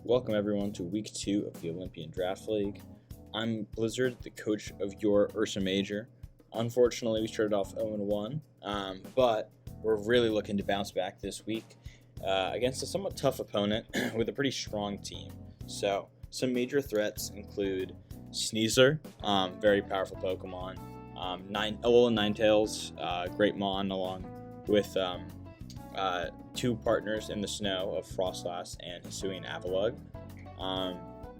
Welcome everyone to week 2 of the Olympian Draft League. I'm Blizzard, the coach of your Ursa Major. Unfortunately, we started off 0-1, but we're really looking to bounce back this week against a somewhat tough opponent with a pretty strong team. So, some major threats include Sneasler, very powerful Pokemon, Ninetales, great Mon, along with two partners in the snow of Frostlass and Hisuian Avalugg.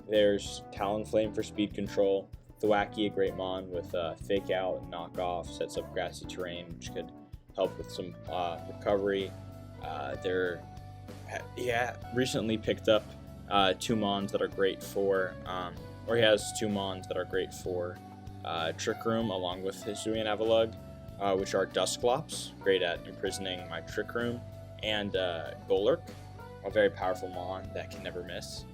There's Talonflame for speed control, Thwackey, a great Mon with Fake Out and Knock Off, sets up grassy terrain, which could help with some recovery. Recently picked up two Mons that are great for, he has two Mons that are great for Trick Room along with Hisuian Avalugg, which are Dusclops, great at imprisoning my Trick Room, and Golurk, a very powerful Mon that can never miss.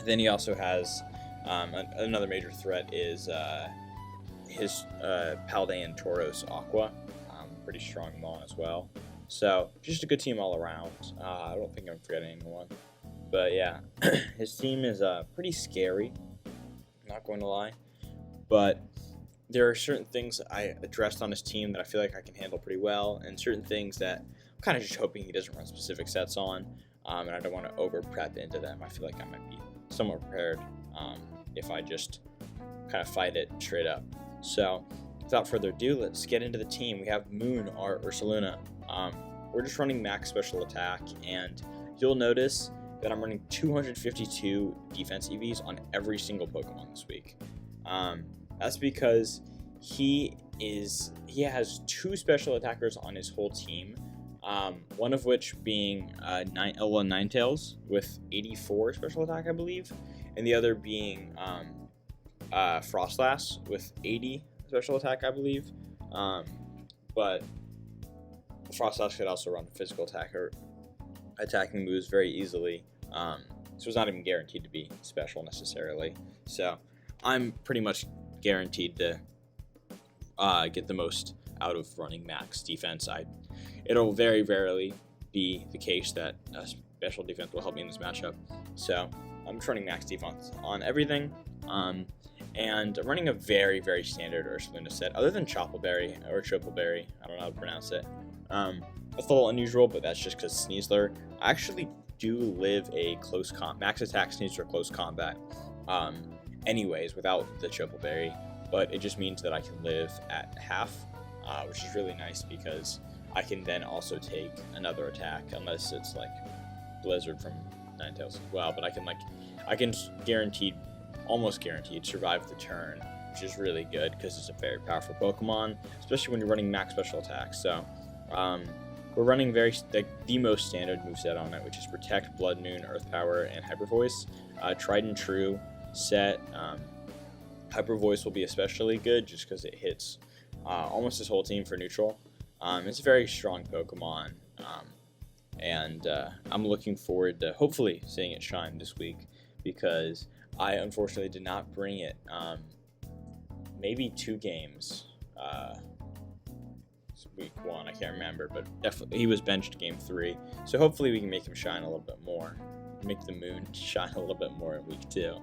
Then he also has another major threat is his Paldean Tauros Aqua, pretty strong Mon as well. So just a good team all around. I don't think I'm forgetting anyone, but yeah, his team is pretty scary, not going to lie, but there are certain things that I addressed on his team that I feel like I can handle pretty well, and certain things that I'm kind of just hoping he doesn't run specific sets on, and I don't want to over prep into them. I feel like I might be somewhat prepared if I just kind of fight it straight up. So without further ado, let's get into the team. We have Moon, our Ursaluna. We're just running max special attack, and you'll notice that I'm running 252 defense EVs on every single Pokemon this week. That's because he has two special attackers on his whole team, one of which being Ninetales with 84 special attack, I believe, and the other being Frostlass with 80 special attack, I believe. But Frostlass could also run physical attack or attacking moves very easily, so it's not even guaranteed to be special necessarily. So I'm pretty much guaranteed to get the most out of running max defense. It'll very rarely be the case that special defense will help me in this matchup. So I'm just running max defense on everything, and I'm running a very, very standard Ursaluna set, other than Choppleberry, I don't know how to pronounce it. It's a little unusual, but that's just because Sneasler. I actually do live a max attack Sneasler close combat anyways without the Choppleberry, but it just means that I can live at half, which is really nice because I can then also take another attack, unless it's like Blizzard from Ninetales as well, but I can almost guaranteed survive the turn, which is really good because it's a very powerful Pokemon, especially when you're running max special attacks. So we're running the most standard moveset on it, which is Protect, Blood Moon, Earth Power, and Hyper Voice. Tried and true set. Hyper Voice will be especially good just because it hits almost his whole team for neutral. It's a very strong Pokemon, and I'm looking forward to hopefully seeing it shine this week, because I unfortunately did not bring it maybe 2 games week 1, I can't remember, but definitely he was benched game 3, so hopefully we can make him shine a little bit more, make the Moon shine a little bit more in week 2.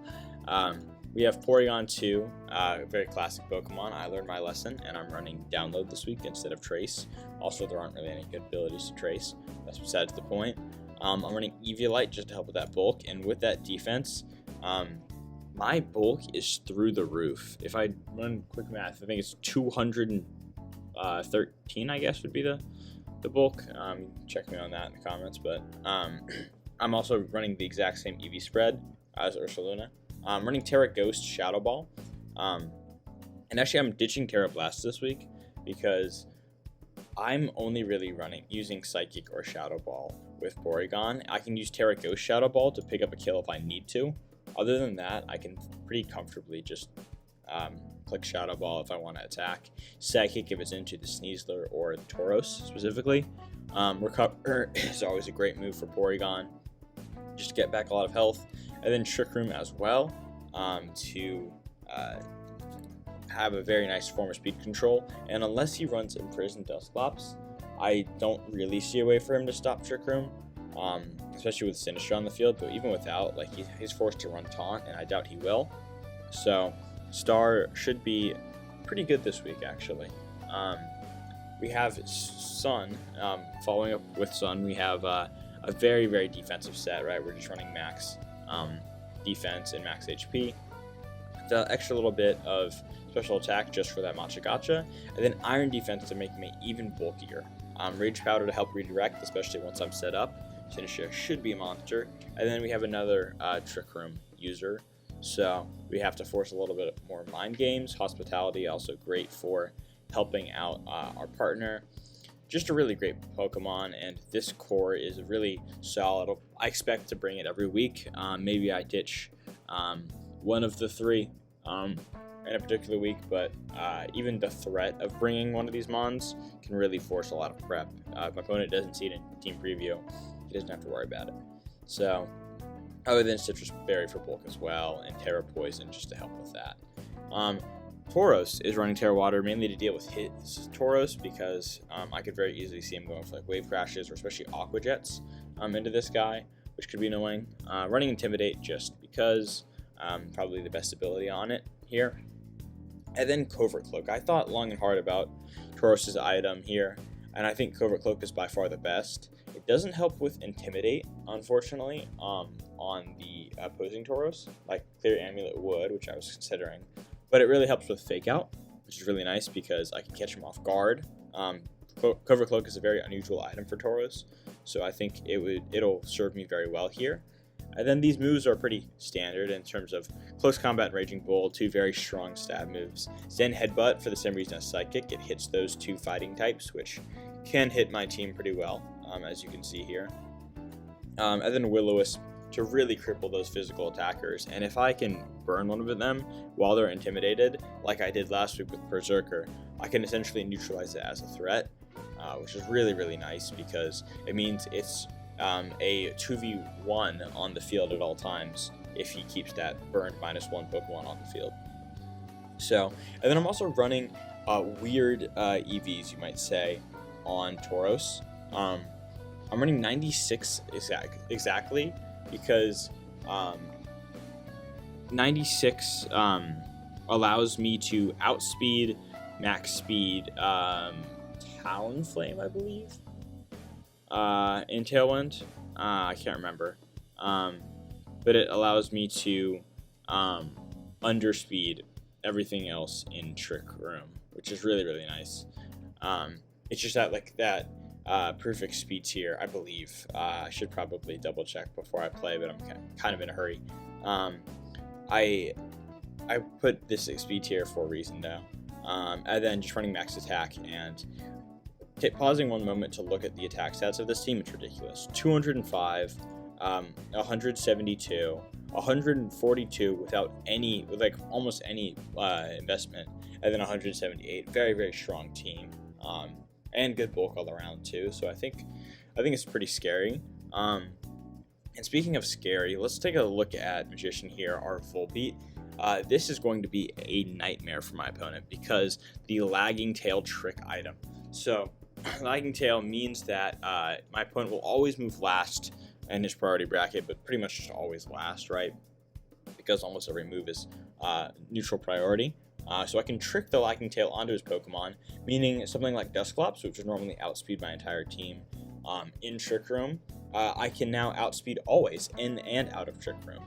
We have Porygon 2, a very classic Pokemon. I learned my lesson, and I'm running Download this week instead of Trace. Also, there aren't really any good abilities to Trace. That's besides the point. I'm running Eviolite just to help with that bulk, and with that defense, my bulk is through the roof. If I run quick math, I think it's 213, I guess, would be the bulk. Check me on that in the comments, but I'm also running the exact same EV spread as Ursaluna. I'm running Terra Ghost Shadow Ball, and actually I'm ditching Terra Blast this week because I'm only really using Psychic or Shadow Ball with Porygon. I can use Terra Ghost Shadow Ball to pick up a kill if I need to. Other than that, I can pretty comfortably just click Shadow Ball if I want to attack. Psychic if it's into the Sneasler or the Tauros specifically. Recover is always a great move for Porygon, just to get back a lot of health. And then Trick Room as well, to have a very nice form of speed control. And unless he runs Imprison Dusclops, I don't really see a way for him to stop Trick Room. especially with Sinister on the field, but even without, like, he's forced to run Taunt, and I doubt he will. So Star should be pretty good this week, actually. We have Sun. Following up with Sun, we have a very, very defensive set, right? We're just running max defense and max HP. The extra little bit of special attack just for that Matcha Gotcha, and then Iron Defense to make me even bulkier. Rage Powder to help redirect, especially once I'm set up. Sinister should be a monster. And then we have another Trick Room user, so we have to force a little bit more mind games. Hospitality, also great for helping out our partner. Just a really great Pokemon, and this core is really solid. I expect to bring it every week. Maybe I ditch one of the three in a particular week, but even the threat of bringing one of these mons can really force a lot of prep. If my opponent doesn't see it in team preview, he doesn't have to worry about it. So, other than Citrus Berry for bulk as well, and Terra Poison just to help with that. Tauros is running Terra Water mainly to deal with his Tauros, because I could very easily see him going for like Wave Crashes or especially Aqua Jets into this guy, which could be annoying. Running Intimidate just because, probably the best ability on it here. And then Covert Cloak. I thought long and hard about Tauros' item here, and I think Covert Cloak is by far the best. It doesn't help with Intimidate, unfortunately, on the opposing Tauros, like Clear Amulet would, which I was considering. But it really helps with Fake Out, which is really nice because I can catch him off guard. Covert Cloak is a very unusual item for Tauros, so I think it'll serve me very well here. And then these moves are pretty standard in terms of Close Combat and Raging Bull, two very strong stab moves. Zen Headbutt, for the same reason as Psychic, it hits those two fighting types, which can hit my team pretty well, as you can see here. And then Will-O-Wisp to really cripple those physical attackers, and if I can burn one of them while they're intimidated, like I did last week with Berserker, I can essentially neutralize it as a threat, which is really, really nice because it means it's a 2v1 on the field at all times if he keeps that burned -1 Pokemon on the field. So, and then I'm also running weird EVs, you might say, on Tauros. I'm running 96 exactly because 96 allows me to outspeed, max speed, Talonflame, I believe, in Tailwind. I can't remember. But it allows me to underspeed everything else in Trick Room, which is really, really nice. It's just that, like, that perfect speed tier, I believe. I should probably double check before I play, but I'm kind of in a hurry. I put this speed tier for a reason, though. And then just running max attack and pausing one moment to look at the attack stats of this team. It's ridiculous. 205, 172, 142 without any, with like almost any investment, and then 178. Very, very strong team. And good bulk all around too. So I think it's pretty scary. And speaking of scary, let's take a look at Magician here, our Volbeat. This is going to be a nightmare for my opponent because the Lagging Tail trick item. So Lagging Tail means that my opponent will always move last in his priority bracket, but pretty much just always last, right? Because almost every move is neutral priority. So I can trick the Lagging Tail onto his Pokemon, meaning something like Dusclops, which would normally outspeed my entire team in Trick Room. I can now outspeed always in and out of Trick Room.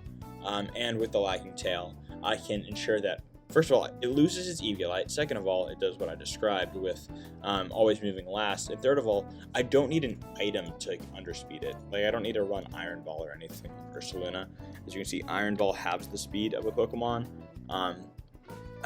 And with the Lagging Tail, I can ensure that, first of all, it loses its Eviolite. Second of all, it does what I described with always moving last. And third of all, I don't need an item to underspeed it. Like, I don't need to run Iron Ball or anything for Ursaluna. As you can see, Iron Ball halves the speed of a Pokemon.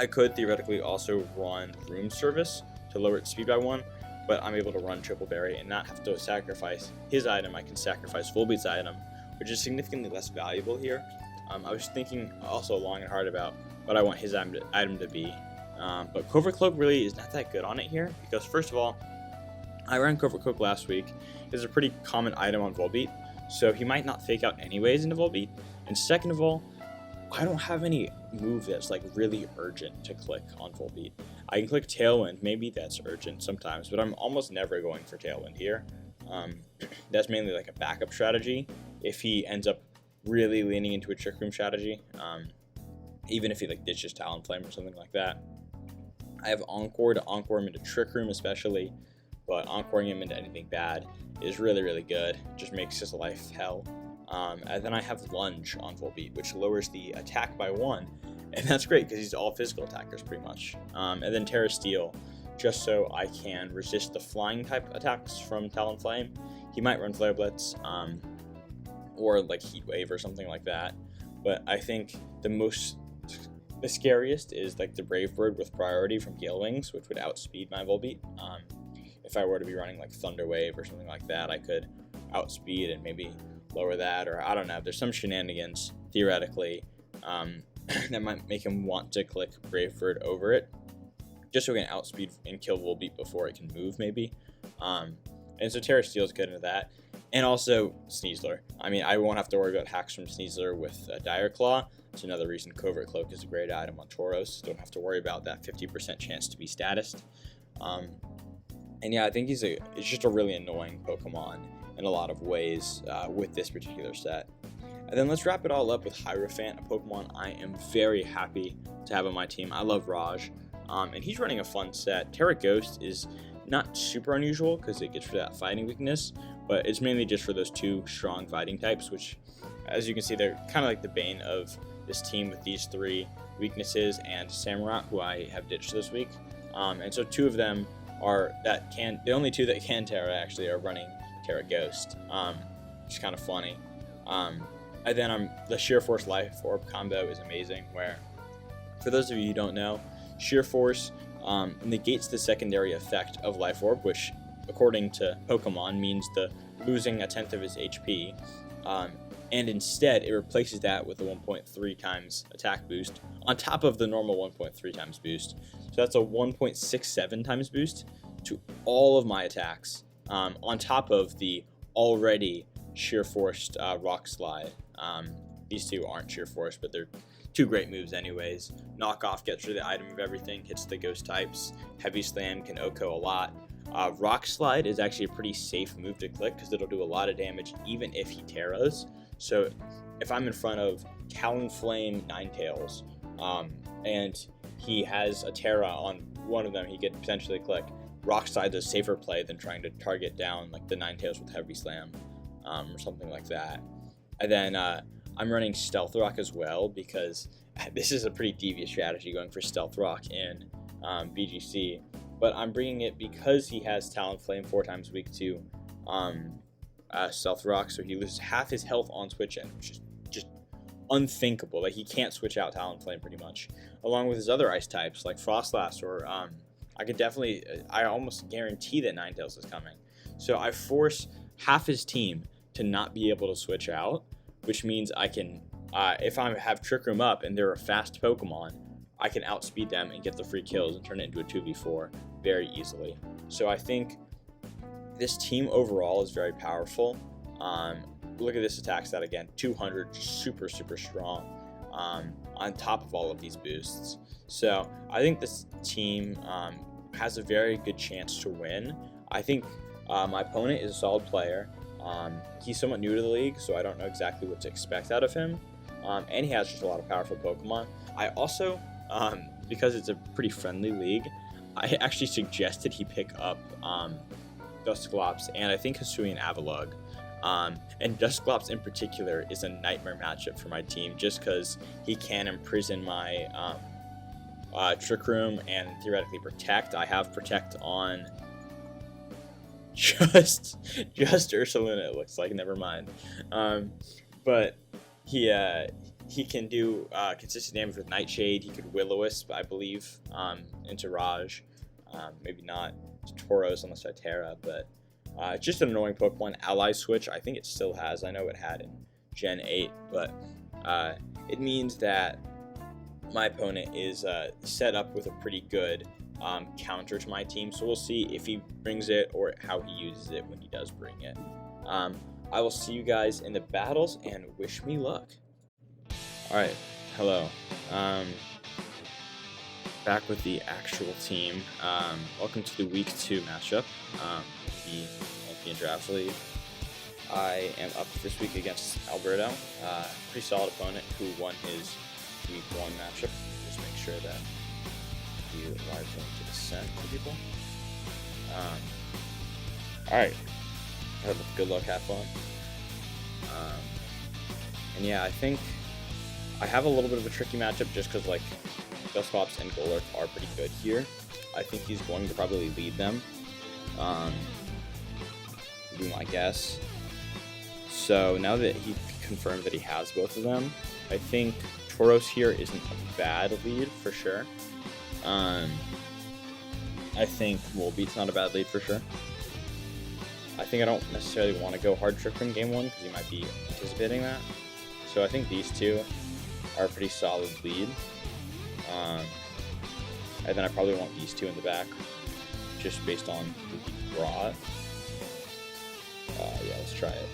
I could theoretically also run Room Service to lower its speed by 1, but I'm able to run Triple Berry and not have to sacrifice his item. I can sacrifice Volbeat's item, which is significantly less valuable here. I was thinking also long and hard about what I want his item to be, but Covert Cloak really is not that good on it here, because first of all, I ran Covert Cloak last week. It's a pretty common item on Volbeat, so he might not fake out anyways into Volbeat, and second of all, I don't have any move that's like really urgent to click on Volbeat. I can click Tailwind, maybe that's urgent sometimes, but I'm almost never going for Tailwind here. That's mainly like a backup strategy if he ends up really leaning into a Trick Room strategy, even if he like ditches Talonflame or something like that. I have Encore to Encore him into Trick Room especially, but Encoring him into anything bad is really, really good. It just makes his life hell. And then I have Lunge on Volbeat, which lowers the attack by 1, and that's great because he's all physical attackers pretty much. And then Terra Steel, just so I can resist the flying type attacks from Talonflame. He might run Flare Blitz, or like Heat Wave or something like that. But I think the scariest is like the Brave Bird with priority from Gale Wings, which would outspeed my Volbeat. If I were to be running like Thunder Wave or something like that, I could outspeed and maybe lower that, or I don't know. There's some shenanigans theoretically that might make him want to click Brave Bird over it, just so we can outspeed and kill Volbeat before it can move, maybe. And so Terra Steel is good into that. And also Sneasler. I mean, I won't have to worry about hacks from Sneasler with Dire Claw. It's another reason Covert Cloak is a great item on Tauros. Don't have to worry about that 50% chance to be statused. And yeah, I think it's just a really annoying Pokemon in a lot of ways with this particular set. And then let's wrap it all up with Hierophant, a Pokemon I am very happy to have on my team. I love Raj, and he's running a fun set. Terra Ghost is not super unusual because it gets rid of that fighting weakness, but it's mainly just for those 2 strong fighting types, which, as you can see, they're kind of like the bane of this team with these 3 weaknesses and Samurott, who I have ditched this week. And so 2 of them are the only 2 that can Terra actually are running Terra Ghost, which is kind of funny. And then the Sheer Force Life Orb combo is amazing, where, for those of you who don't know, Sheer Force negates the secondary effect of Life Orb, which, according to Pokemon, means the losing 1/10 of his HP, and instead it replaces that with a 1.3 times attack boost on top of the normal 1.3 times boost. So that's a 1.67 times boost to all of my attacks, on top of the already Sheer Forced Rock Slide. These 2 aren't Sheer Force, but they're 2 great moves anyways. Knockoff gets rid of the item of everything, hits the ghost types. Heavy Slam can OHKO a lot. Rock Slide is actually a pretty safe move to click because it'll do a lot of damage even if he Terras. So if I'm in front of Talonflame Ninetales, and he has a Terra on one of them, he could potentially click. Rock Slide's a safer play than trying to target down like the Ninetales with Heavy Slam, or something like that. And then I'm running Stealth Rock as well because this is a pretty devious strategy going for Stealth Rock in BGC. But I'm bringing it because he has Talonflame 4 times weak to Stealth Rock, so he loses half his health on switch in, which is just unthinkable. Like, he can't switch out Talonflame pretty much, along with his other ice types like Frostlass, or I almost guarantee that Ninetales is coming. So I force half his team to not be able to switch out, which means I can, if I have Trick Room up and they're a fast Pokemon, I can outspeed them and get the free kills and turn it into a 2v4 very easily. So I think this team overall is very powerful. Look at this attack stat again, 200, super, super strong, on top of all of these boosts. So I think this team has a very good chance to win. I think my opponent is a solid player. He's somewhat new to the league, so I don't know exactly what to expect out of him. And he has just a lot of powerful Pokemon. I also, because it's a pretty friendly league, I actually suggested he pick up Dusclops and I think Hisuian Avalugg. And Dusclops in particular is a nightmare matchup for my team just because he can imprison my Trick Room and theoretically Protect. I have Protect on just Ursaluna, it looks like, never mind. But he can do consistent damage with Nightshade. He could Will-O-Wisp, I believe, into Raj. Maybe not to Tauros unless I Terra, but it's just an annoying Pokemon. Ally Switch, I think it still has. I know it had in Gen 8, but it means that my opponent is set up with a pretty good counter to my team, so we'll see if he brings it or how he uses it when he does bring it. I will see you guys in the battles and wish me luck. Alright, hello. Back with the actual team. Welcome to the Week 2 matchup. The European Draft League. I am up this week against Alberto, pretty solid opponent who won his week 1 matchup. Just make sure that you live link to the send for people. Alright, good luck, have fun. And yeah, I think I have a little bit of a tricky matchup just because like Dusclops and Golurk are pretty good here. I think he's going to probably lead them. Would be my guess. So now that he confirmed that he has both of them, I think Tauros here isn't a bad lead for sure. I think Wolbeat's not a bad lead for sure. I think I don't necessarily want to go hard Trick Room game 1 because he might be anticipating that. So I think these two are a pretty solid lead. And then I probably want these two in the back just based on who he brought. Yeah, let's try it.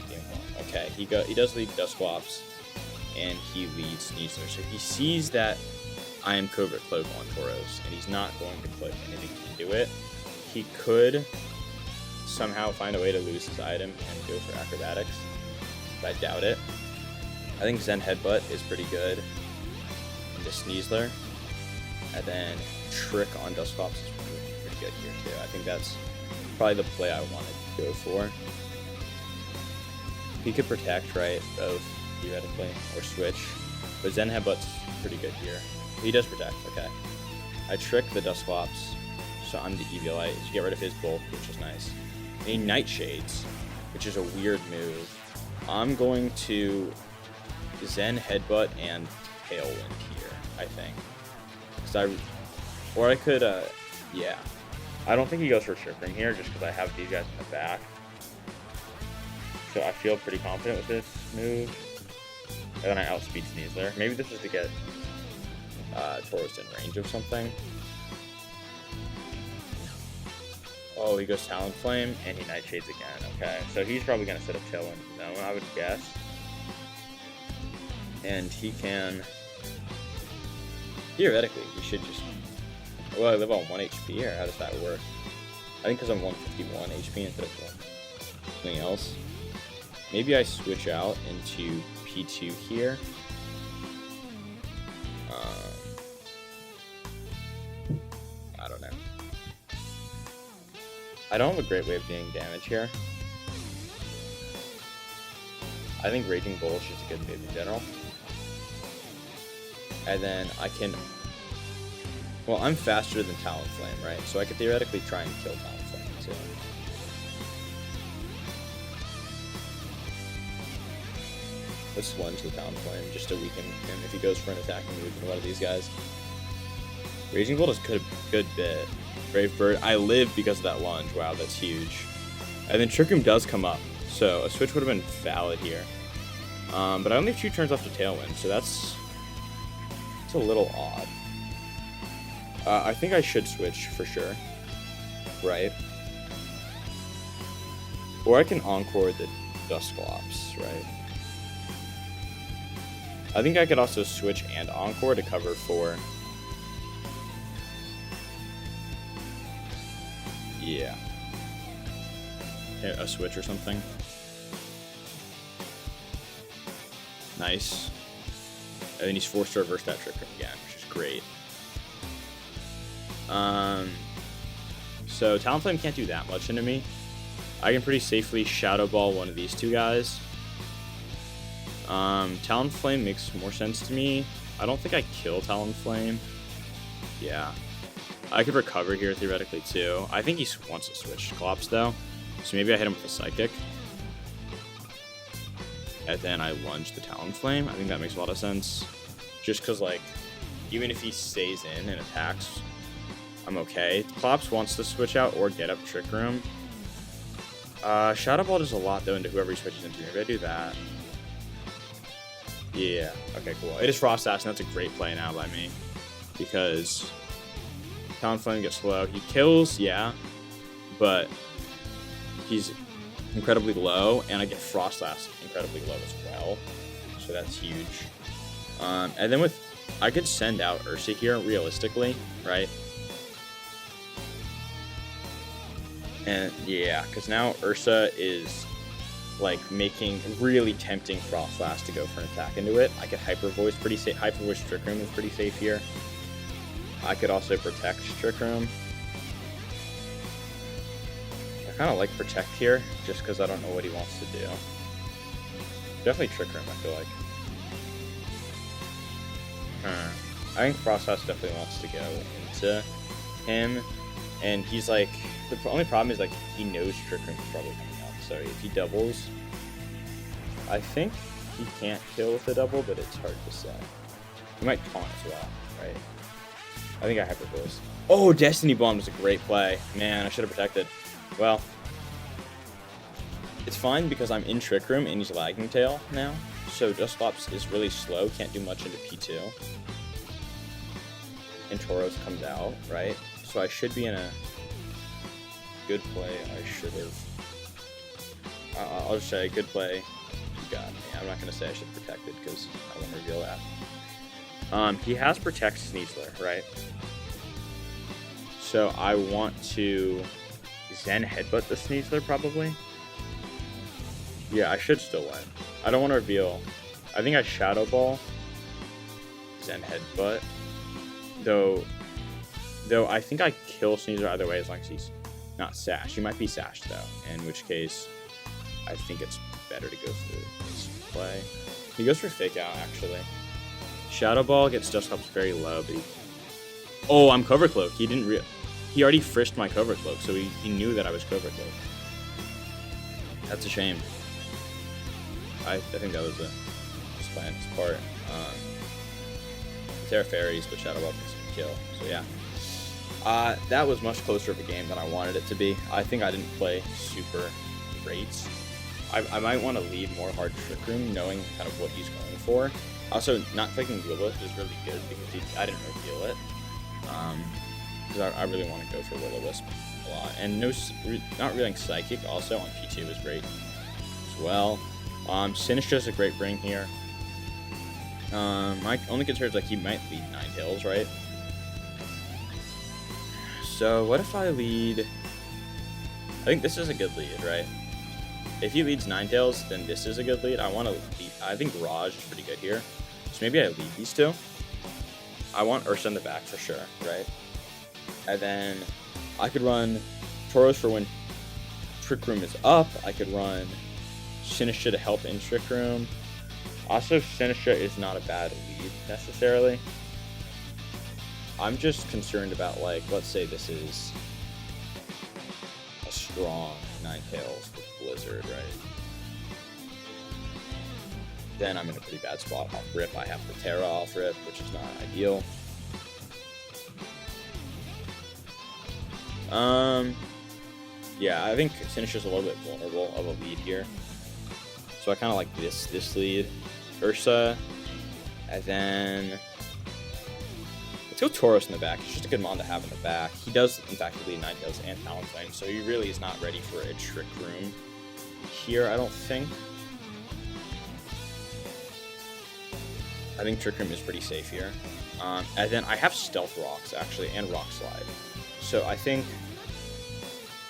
Game 1. Okay, he does lead Dusclops and he leads Sneasler. So he sees that I am Covert Cloak on Tauros and he's not going to put anything into it. He could somehow find a way to lose his item and go for acrobatics, but I doubt it. I think Zen Headbutt is pretty good into Sneasler, and then Trick on Dusclops is pretty good here too. I think that's probably the play I wanted to go for. He could protect, right, both theoretically, or switch, but Zen Headbutt's pretty good here. He does protect, okay. I trick the Dusclops, so I'm the Eviolite to get rid of his bulk, which is nice. And he Nightshades, which is a weird move. I'm going to Zen Headbutt and Tailwind here, I think. Or I could, yeah. I don't think he goes for Trick Room here just because I have these guys in the back. So I feel pretty confident with this move. And then I outspeed Sneasler. Maybe this is to get Tauros in range of something. Oh, he goes Talonflame, and he Nightshades again. Okay, so he's probably going to set up Tailwind Zone, I would guess. And he can... Theoretically, he should just... Well, I live on 1 HP, or how does that work? I think because I'm 151 HP instead of something else. Maybe I switch out into P2 here. I don't know. I don't have a great way of dealing damage here. I think Raging Bull is just a good move in general. And then I can... Well, I'm faster than Talonflame, right? So I could theoretically try and kill Talonflame too. Let's lunge the Talonflame just to weaken him if he goes for an attacking move with one of these guys. Raging Bolt is a good bit. Brave Bird. I live because of that lunge. Wow, that's huge. And then Trick Room does come up, so a switch would have been valid here. But I only have 2 turns left to Tailwind, so that's a little odd. I think I should switch for sure, right? Or I can Encore the Dusclops, right? I think I could also switch and Encore to cover for... Yeah. A switch or something. Nice. And then he's forced to reverse that Trick Room again, which is great. So Talonflame can't do that much into me. I can pretty safely Shadow Ball one of these two guys. Talonflame makes more sense to me. I don't think I kill Talonflame. Yeah. I could recover here theoretically too. I think he wants to switch Clops though. So maybe I hit him with a Psychic. And then I lunge the Talonflame. I think that makes a lot of sense. Just because, like, even if he stays in and attacks, I'm okay. Clops wants to switch out or get up Trick Room. Shadow Ball does a lot, though, into whoever he switches into. Maybe I do that. Yeah. Okay, cool. It is Frost Assassin. That's a great play now by me. Because Talonflame gets slow. He kills, yeah. But he's incredibly low, and I get Frost Blast incredibly low as well, so that's huge. And then I could send out Ursa here, realistically, right? And yeah, because now Ursa is like making really tempting Frost Blast to go for an attack into it. I could Hyper Voice pretty safe. Hyper Voice Trick Room is pretty safe here. I could also protect Trick Room. I kind of like protect here just because I don't know what he wants to do. Definitely Trick Room, I feel like. I think Frost Blast definitely wants to go into him, and he's like, the only problem is like he knows Trick Room is probably coming up, so if he doubles, I think he can't kill with a double, but it's hard to say. He might taunt as well, right? I think I Hyper Voice. Oh, Destiny Bomb was a great play. Man, I should have protected. Well, it's fine because I'm in Trick Room and he's lagging tail now, so Dusclops is really slow, can't do much into P2. And Tauros comes out, right? So I should be in a good play. I should have. I'll just say good play. You got me. I'm not gonna say I should have protected because I won't reveal that. He has Protect Sneasler, right? So I want to Zen Headbutt the Sneasler probably. Yeah, I should still win. I don't want to reveal. I think I Shadow Ball. Zen Headbutt. Though I think I kill Sneasler either way as long as he's not sashed. He might be sashed though, in which case I think it's better to go through this play. He goes for Fake Out actually. Shadow Ball gets Dusclops very low, but oh, I'm Cover Cloak. He didn't he already frisked my Cover Cloak, so he knew that I was Cover Cloak. That's a shame. I think that was a plan on his part. Terra Fairies, but Shadow Ball can kill. So yeah, that was much closer of a game than I wanted it to be. I think I didn't play super great. I might want to lead more hard Trick Room, knowing kind of what he's going for. Also, not clicking Will-O-Wisp is really good because I didn't reveal it. Because I really want to go for Will-O-Wisp a lot. And not revealing Psychic also on P2 is great as well. Sinister is a great bring here. My only concern is like he might lead Ninetales, right? So what if I lead? I think this is a good lead, right? If he leads Ninetales, then this is a good lead. I want to lead. I think Raj is pretty good here, so maybe I lead these two. I want Ursa in the back for sure, right? And then I could run Tauros for when Trick Room is up. I could run Sinistra to help in Trick Room. Also, Sinistra is not a bad lead, necessarily. I'm just concerned about, like, let's say this is a strong Ninetales with Blizzard, right? Then I'm in a pretty bad spot off rip. I have the Terra off rip, which is not ideal. Yeah, I think Sinistra's a little bit vulnerable of a lead here. So I kind of like this lead. Ursa, and then let's go Tauros in the back. It's just a good mon to have in the back. He does, in fact, lead Ninetales and Talonflame, so he really is not ready for a Trick Room here, I don't think. I think Trick Room is pretty safe here. And then I have Stealth Rocks, actually, and Rock Slide. So I think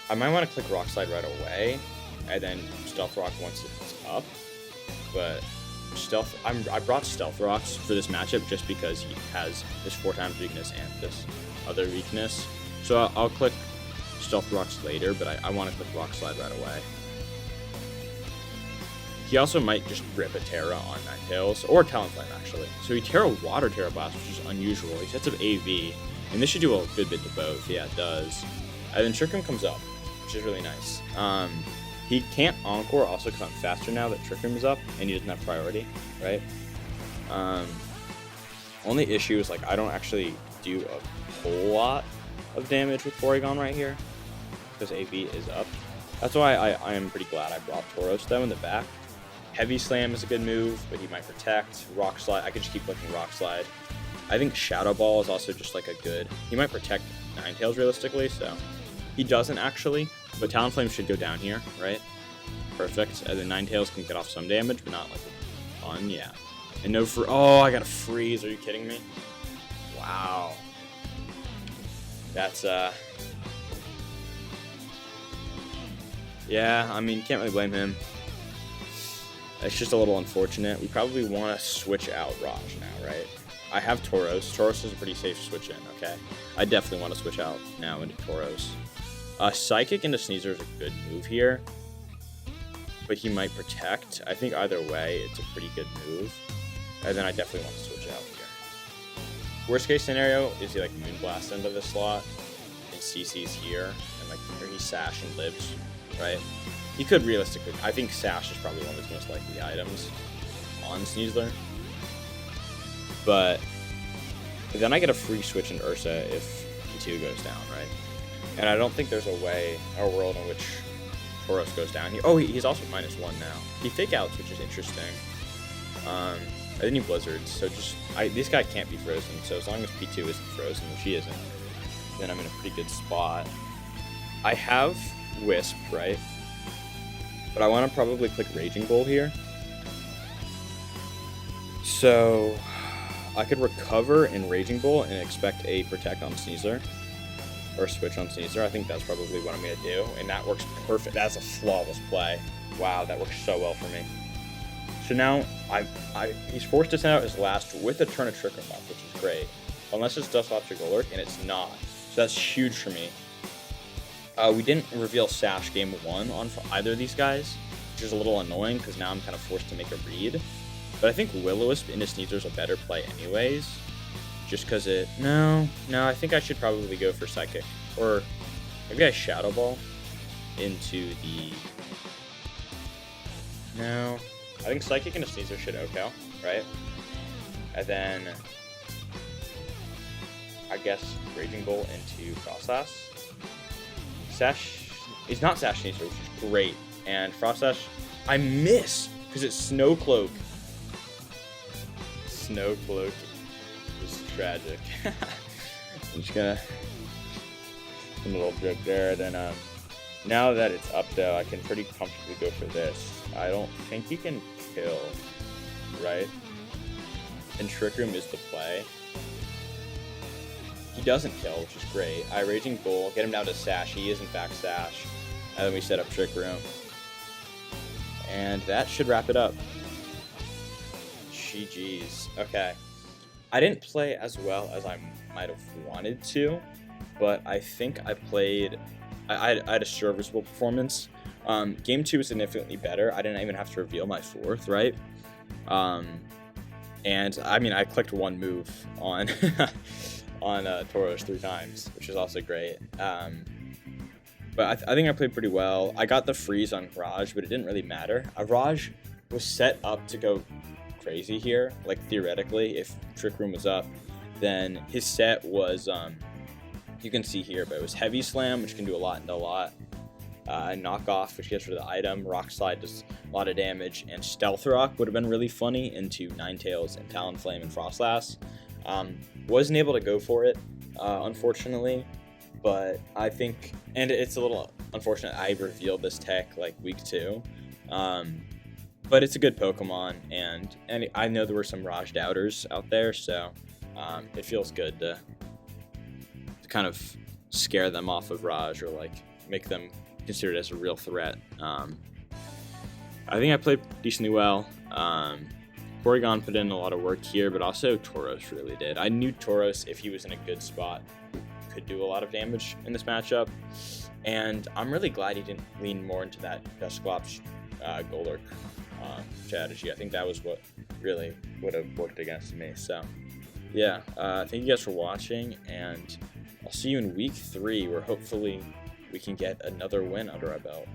I might want to click Rock Slide right away, and then Stealth Rock once it's up. But I brought Stealth Rocks for this matchup just because he has this 4x weakness and this other weakness. So I'll click Stealth Rocks later, but I want to click Rock Slide right away. He also might just rip a Terra on Ninetales, or Talonflame actually. So he Terra Water Terra Blast, which is unusual. He sets up AV, and this should do a good bit to both. Yeah, it does. And then Trick Room comes up, which is really nice. He can't Encore also because I'm faster now that Trick Room is up, and he doesn't have priority, right? Only issue is, like, I don't actually do a whole lot of damage with Porygon right here, because AV is up. That's why I am pretty glad I brought Tauros, though, in the back. Heavy Slam is a good move, but he might protect. Rock Slide, I could just keep clicking Rock Slide. I think Shadow Ball is also just, like, a good... He might protect Ninetales, realistically, so... He doesn't, actually. But Talonflame should go down here, right? Perfect. And then Ninetales can get off some damage, but not like a ton, yeah. And no oh, I got a freeze. Are you kidding me? Wow. That's Yeah, I mean, can't really blame him. It's just a little unfortunate. We probably want to switch out Raj now, right? I have Tauros. Tauros is a pretty safe switch in, okay? I definitely want to switch out now into Tauros. Psychic into Sneasler is a good move here, but he might protect. I think either way, it's a pretty good move. And then I definitely want to switch out here. Worst case scenario is he like Moonblast into the slot and CC's here, and like, or he Sash and lives, right? He could realistically, I think Sash is probably one of his most likely items on Sneasler. But then I get a free switch in Ursa if P2 goes down, right? And I don't think there's a way or world in which Tauros goes down. He's also -1 now. He fake outs, which is interesting. I think he blizzards, so this guy can't be frozen. So as long as P2 isn't frozen, which he isn't, then I'm in a pretty good spot. I have Wisp, right? But I want to probably click Raging Bull here. So I could recover in Raging Bull and expect a protect on Sneasler. Or switch on Sneasler. I think that's probably what I'm going to do. And that works perfect. That's a flawless play. Wow, that works so well for me. So now he's forced to send out his last with a turn of Tricolours up, which is great. Unless it's Dusclops or Golurk, and it's not. So that's huge for me. We didn't reveal Sash game 1 on either of these guys, which is a little annoying because now I'm kind of forced to make a read. But I think Will-O-Wisp into Sneasler is a better play anyways. Just because No, I think I should probably go for Psychic. Or maybe I Shadow Ball into the... No, I think Psychic into Sneasler should OKO, right? And then I guess Raging Bull into Frostlass. Sash is not Sash Sneasler, which is great. And Frostlash, I miss because it's Snow Cloak. Snow Cloak is tragic. I'm just gonna a little joke there. Then now that it's up though, I can pretty comfortably go for this. I don't think he can kill, right? And Trick Room is the play. He doesn't kill, which is great. I Raging Bull, get him down to Sash. He is in fact Sash. And then we set up Trick Room. And that should wrap it up. GG's. Okay. I didn't play as well as I might have wanted to, but I think I played... I had a serviceable performance. Game 2 was significantly better. I didn't even have to reveal my 4th, right? And I mean, I clicked one move on on Tauros 3 times, which is also great. But I think I played pretty well. I got the freeze on Raj, but it didn't really matter. Raj was set up to go crazy here. Like, theoretically, if Trick Room was up, then his set was, you can see here, but it was Heavy Slam, which can do a lot into a lot. Knock Off, which gets rid of the item. Rock Slide does a lot of damage. And Stealth Rock would have been really funny into Ninetales and Talonflame and Frostlass. Wasn't able to go for it, unfortunately. But I think, and it's a little unfortunate I revealed this tech like week 2. But it's a good Pokemon, and I know there were some Raj doubters out there, so it feels good to kind of scare them off of Raj, or like make them consider it as a real threat. I think I played decently well. Porygon put in a lot of work here, but also Tauros really did. I knew Tauros, if he was in a good spot, could do a lot of damage in this matchup, and I'm really glad he didn't lean more into that Dusclops Golurk strategy. I think that was what really would have worked against me. So yeah, thank you guys for watching, and I'll see you in week 3, where hopefully we can get another win under our belt.